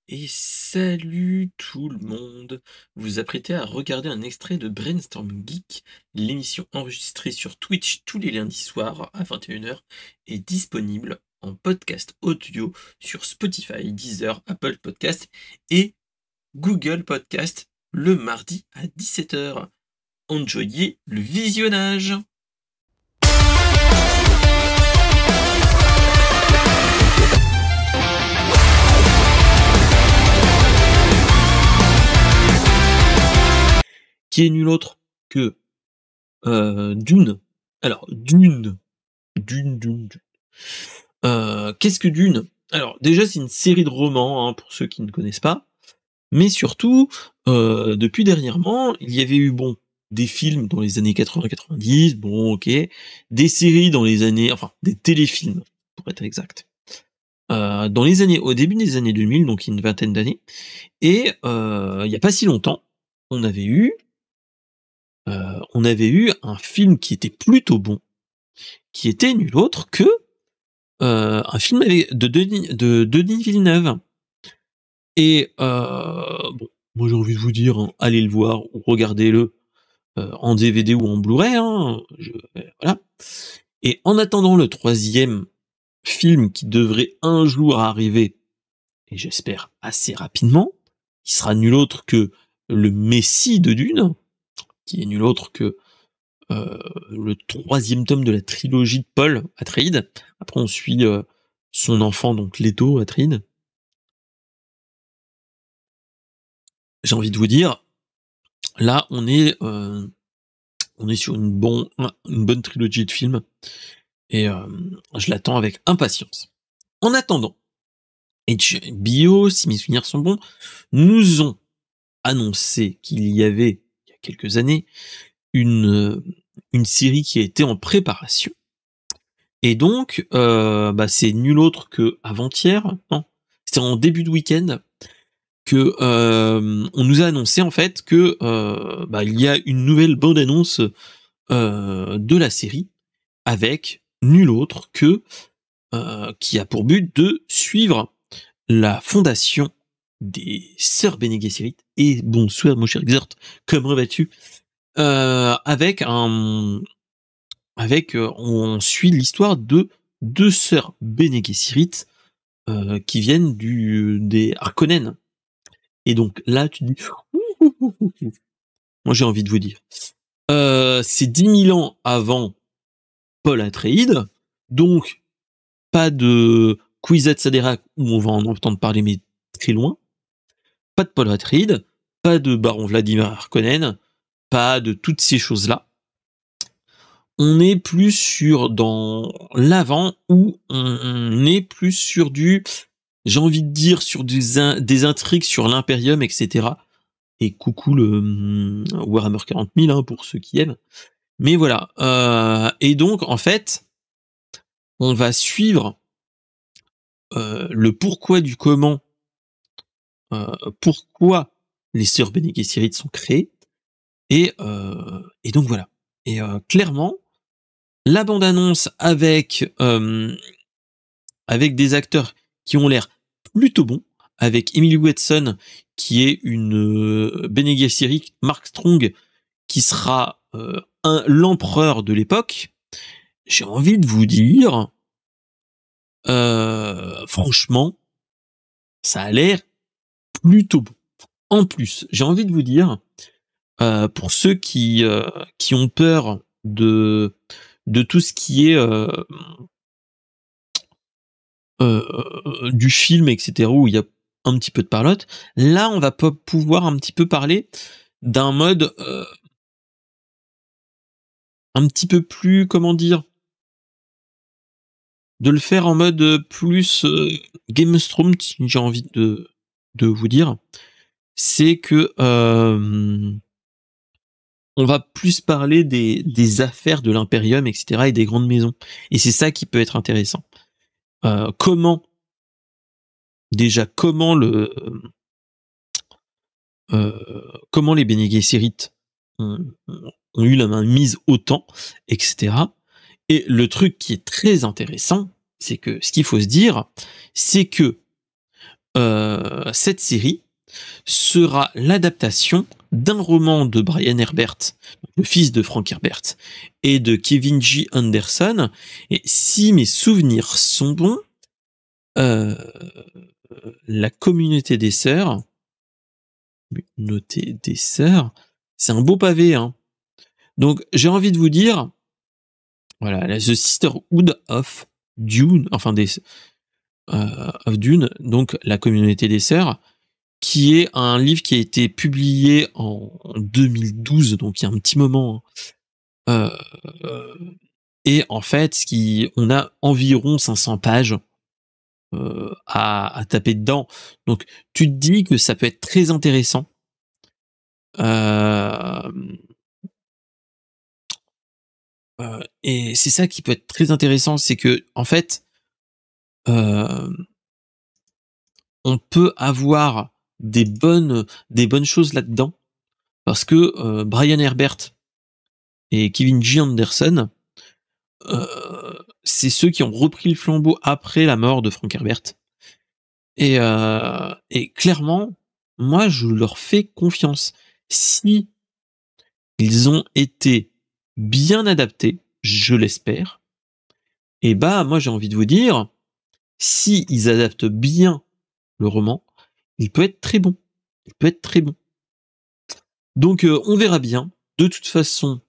Et salut tout le monde! Vous vous apprêtez à regarder un extrait de Brainstorm Geek, l'émission enregistrée sur Twitch tous les lundis soirs à 21h est disponible en podcast audio sur Spotify, Deezer, Apple Podcast et Google Podcast le mardi à 17h. Enjoyez le visionnage! Qui est nul autre que Dune. Alors, Dune. Qu'est-ce que Dune? Alors, déjà, c'est une série de romans, hein, pour ceux qui ne connaissent pas, mais surtout, depuis dernièrement, il y avait eu, bon, des films dans les années 80-90, bon, ok, des séries dans les années, enfin, des téléfilms, pour être exact, au début des années 2000, donc il y a une vingtaine d'années, et il y a pas si longtemps, on avait eu un film qui était plutôt bon, qui était nul autre que un film de Denis Villeneuve. Et bon, moi j'ai envie de vous dire, hein, allez le voir ou regardez-le en DVD ou en Blu-ray, hein, voilà. Et en attendant le troisième film qui devrait un jour arriver, et j'espère assez rapidement, qui sera nul autre que le Messie de Dune, qui est nul autre que le troisième tome de la trilogie de Paul Atreides. Après, on suit son enfant, donc Leto Atreides. J'ai envie de vous dire, là, on est sur une bonne trilogie de films, et je l'attends avec impatience. En attendant, HBO, si mes souvenirs sont bons, nous ont annoncé qu'il y avait, il y a quelques années, une série qui a été en préparation. Et donc, c'est nul autre que avant-hier, non, c'était en début de week-end, que on nous a annoncé en fait que il y a une nouvelle bande-annonce de la série, avec nul autre que qui a pour but de suivre la fondation des sœurs Bene Gesserit. Et bonsoir mon cher Xort, comment vas-tu? On suit l'histoire de deux sœurs Bene Gesserit qui viennent des Harkonnen. Et donc là, tu te dis, moi j'ai envie de vous dire, c'est 10 000 ans avant Paul Atreides, donc pas de Kwisatz Haderach où on va en entendre parler, mais très loin. Pas de Paul Atreides, pas de Baron Vladimir Harkonnen, pas de toutes ces choses-là. On est plus dans l'avant, où on est plus sur j'ai envie de dire, sur des intrigues sur l'Imperium, etc. Et coucou le Warhammer 40 000, hein, pour ceux qui aiment. Mais voilà. Et donc, en fait, on va suivre le pourquoi du comment, pourquoi les sœurs Bene Gesserit sont créées. Et donc voilà. Et clairement, la bande-annonce avec des acteurs qui ont l'air plutôt bons, avec Emily Watson, qui est une Bene Gesserit, Mark Strong, qui sera l'empereur de l'époque. J'ai envie de vous dire, franchement, ça a l'air plutôt bon. En plus, j'ai envie de vous dire, pour ceux qui ont peur de tout ce qui est du film, etc., où il y a un petit peu de parlotte, là on va pouvoir un petit peu parler d'un mode un petit peu plus, comment dire, de le faire en mode plus Game of Thrones, si j'ai envie de vous dire, c'est que on va plus parler des affaires de l'Imperium, etc., et des grandes maisons. Et c'est ça qui peut être intéressant. Comment les Bene Gesserit ont eu la main mise autant, etc. Et le truc qui est très intéressant, c'est que ce qu'il faut se dire, c'est que cette série sera l'adaptation d'un roman de Brian Herbert, le fils de Frank Herbert, et de Kevin J. Anderson. Et si mes souvenirs sont bons, la communauté des sœurs, c'est un beau pavé, hein. Donc j'ai envie de vous dire, voilà, The Sisterhood of Dune, of Dune, donc la communauté des sœurs, qui est un livre qui a été publié en 2012, donc il y a un petit moment. Et en fait, on a environ 500 pages à taper dedans. Donc tu te dis que ça peut être très intéressant. Et c'est ça qui peut être très intéressant, c'est que en fait, on peut avoir des bonnes choses là-dedans, parce que Brian Herbert et Kevin J. Anderson, c'est ceux qui ont repris le flambeau après la mort de Frank Herbert. Et clairement, moi, je leur fais confiance. Si ils ont été bien adaptés, je l'espère, et bah, moi, j'ai envie de vous dire, si ils adaptent bien le roman, il peut être très bon. Il peut être très bon. Donc, on verra bien. De toute façon,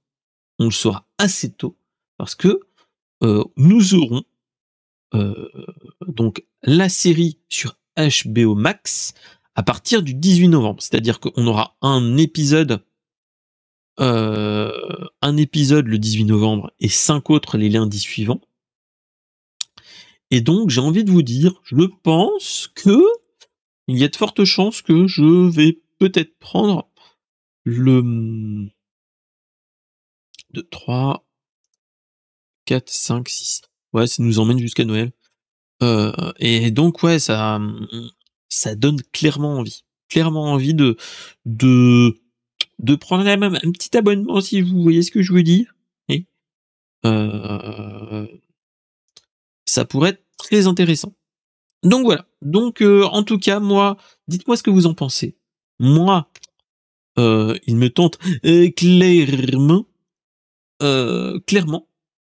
on le saura assez tôt, parce que nous aurons donc la série sur HBO Max à partir du 18 novembre. C'est-à-dire qu'on aura un épisode le 18 novembre et 5 autres les lundis suivants. Et donc, j'ai envie de vous dire, je pense que il y a de fortes chances que je vais peut-être prendre le 2, 3, 4, 5, 6. Ouais, ça nous emmène jusqu'à Noël. Et donc, ouais, ça donne clairement envie de prendre même un petit abonnement, si vous voyez ce que je veux dire. Et ça pourrait être très intéressant. Donc voilà. Donc en tout cas, moi, dites-moi ce que vous en pensez. Moi, il me tente clairement.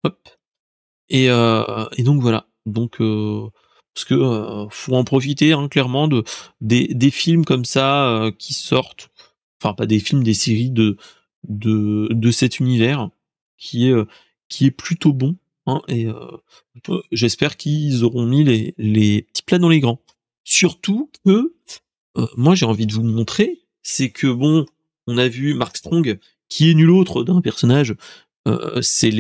Hop. Et donc voilà. Donc parce que faut en profiter, hein, clairement, des films comme ça qui sortent. Enfin, pas des films, des séries de cet univers qui est plutôt bon, hein, et j'espère qu'ils auront mis les petits plats dans les grands. Surtout que moi j'ai envie de vous montrer, c'est que bon, on a vu Mark Strong, qui est nul autre d'un personnage, c'est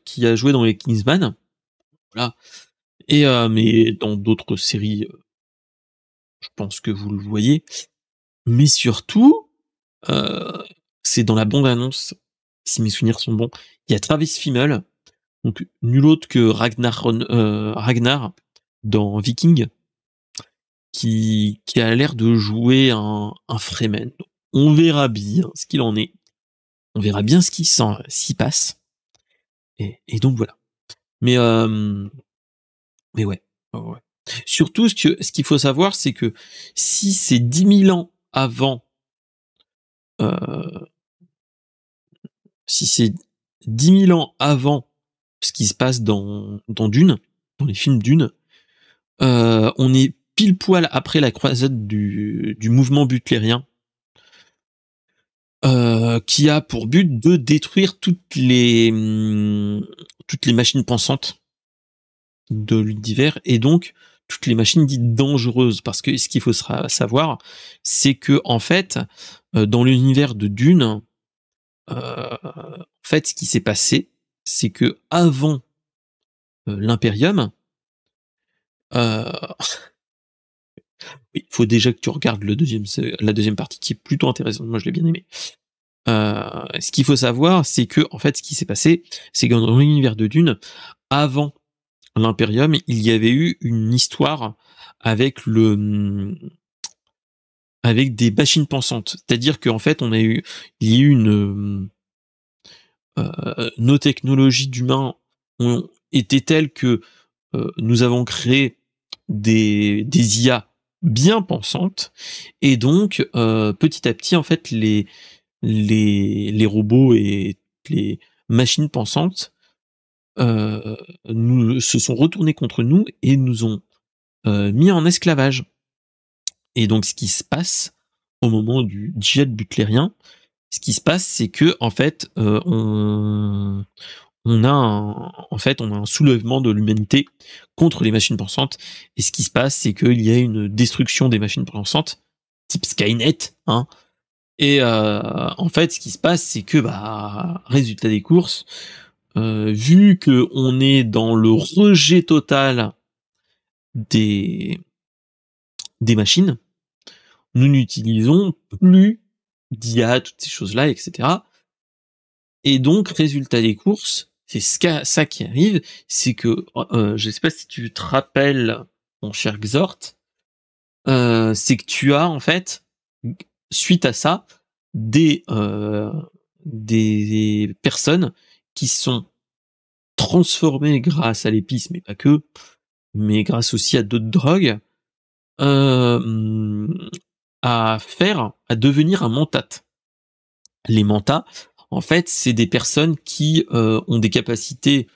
qui a joué dans les Kingsman, voilà. Et mais dans d'autres séries, je pense que vous le voyez. Mais surtout, c'est dans la bande-annonce, si mes souvenirs sont bons, il y a Travis Fimmel, donc nul autre que Ragnar dans Viking, qui a l'air de jouer un Fremen. Donc, on verra bien ce qu'il en est. On verra bien ce qui s'y passe. Et donc voilà. Mais ouais. Ouais. Surtout, ce qu'il faut savoir, c'est que si c'est 10 000 ans avant, si c'est 10 000 ans avant ce qui se passe dans Dune, dans les films Dune, on est pile poil après la croisade du mouvement butlérien, qui a pour but de détruire toutes les machines pensantes de l'univers, et donc toutes les machines dites dangereuses, parce que ce qu'il faut savoir, c'est que en fait, dans l'univers de Dune, en fait, ce qui s'est passé, c'est que avant l'Imperium, il faut déjà que tu regardes la deuxième partie, qui est plutôt intéressante. Moi, je l'ai bien aimé. Ce qu'il faut savoir, c'est que en fait, ce qui s'est passé, c'est que dans l'univers de Dune, avant l'Imperium, il y avait eu une histoire avec des machines pensantes. C'est-à-dire qu'en fait, il y a eu nos technologies d'humains ont été telles que nous avons créé des IA bien pensantes et donc petit à petit en fait les robots et les machines pensantes se sont retournés contre nous et nous ont mis en esclavage. Et donc ce qui se passe au moment du djihad butlérien, ce qui se passe, c'est que en fait, on a un soulèvement de l'humanité contre les machines pensantes. Et ce qui se passe, c'est qu'il y a une destruction des machines pensantes, type Skynet, hein. Et en fait, ce qui se passe, c'est que, bah, résultat des courses, vu que on est dans le rejet total des machines, nous n'utilisons plus d'IA, toutes ces choses-là, etc. Et donc, résultat des courses, c'est ça qui arrive, c'est que, je sais pas si tu te rappelles, mon cher Xort, c'est que tu as en fait, suite à ça, des personnes qui sont transformées grâce à l'épice, mais pas que, mais grâce aussi à d'autres drogues, à devenir un mentat. Les mentats, en fait, c'est des personnes qui ont des capacités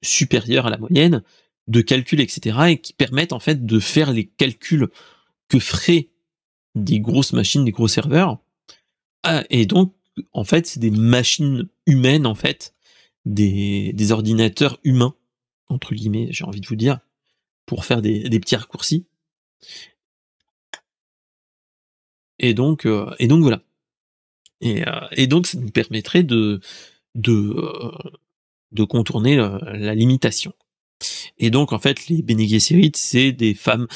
supérieures à la moyenne de calcul, etc., et qui permettent en fait de faire les calculs que feraient des grosses machines, des gros serveurs. Et donc, en fait, c'est des machines humaines, en fait, des ordinateurs humains, entre guillemets, j'ai envie de vous dire, pour faire des petits raccourcis. Et donc voilà. Et donc, ça nous permettrait de contourner la limitation. Et donc, en fait, les Bene Gesserit, c'est des femmes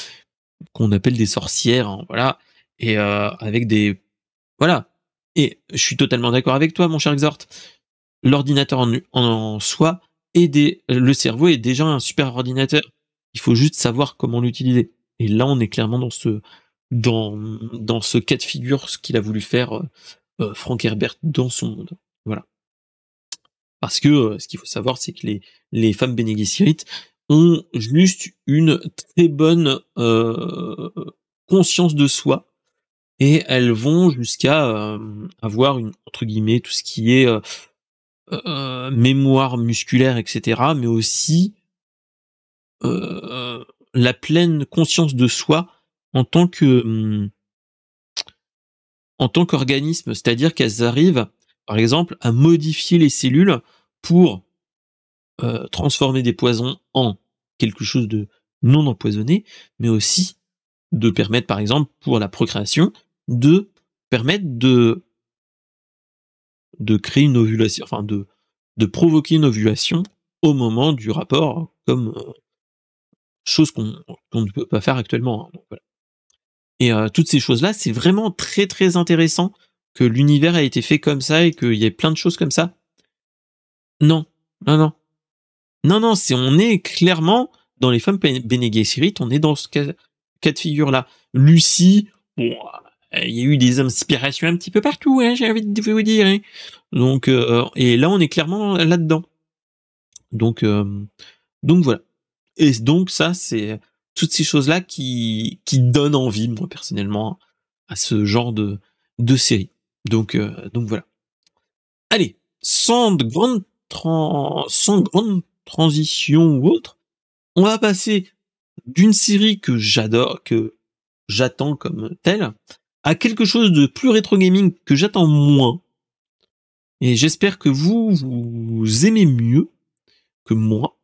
qu'on appelle des sorcières, hein, voilà, et avec des... Voilà. Et je suis totalement d'accord avec toi, mon cher Xort. L'ordinateur en soi, le cerveau est déjà un super ordinateur. Il faut juste savoir comment l'utiliser. Et là, on est clairement dans ce cas de figure, ce qu'il a voulu faire Frank Herbert dans son monde. Voilà. Parce que ce qu'il faut savoir, c'est que les femmes Bene Gesserit ont juste une très bonne conscience de soi, et elles vont jusqu'à avoir entre guillemets, tout ce qui est mémoire musculaire, etc., mais aussi la pleine conscience de soi en tant qu'organisme, c'est-à-dire qu'elles arrivent, par exemple, à modifier les cellules pour transformer des poisons en quelque chose de non empoisonné, mais aussi de permettre, par exemple, pour la procréation, de permettre de créer une ovulation, enfin de provoquer une ovulation au moment du rapport, comme chose qu'on ne peut pas faire actuellement, hein, donc voilà. Et toutes ces choses-là, c'est vraiment très très intéressant que l'univers a été fait comme ça et qu'il y ait plein de choses comme ça. Non, non, non. Non, non, on est clairement dans les femmes Bene Gesserit, on est dans ce cas de figure-là. Lucie, bon, il y a eu des inspirations un petit peu partout, hein, j'ai envie de vous dire, hein. Donc, et là, on est clairement là-dedans. Donc voilà. Et donc ça, c'est toutes ces choses-là qui donnent envie, moi, personnellement, à ce genre de série. Donc voilà. Allez, sans grande transition ou autre, on va passer d'une série que j'adore, que j'attends comme telle, à quelque chose de plus rétro gaming que j'attends moins. Et j'espère que vous aimez mieux que moi.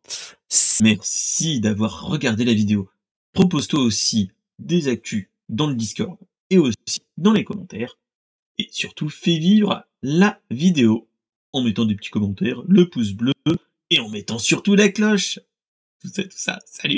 Merci d'avoir regardé la vidéo. Propose-toi aussi des actus dans le Discord et aussi dans les commentaires. Et surtout, fais vivre la vidéo en mettant des petits commentaires, le pouce bleu et en mettant surtout la cloche. Tout ça, salut!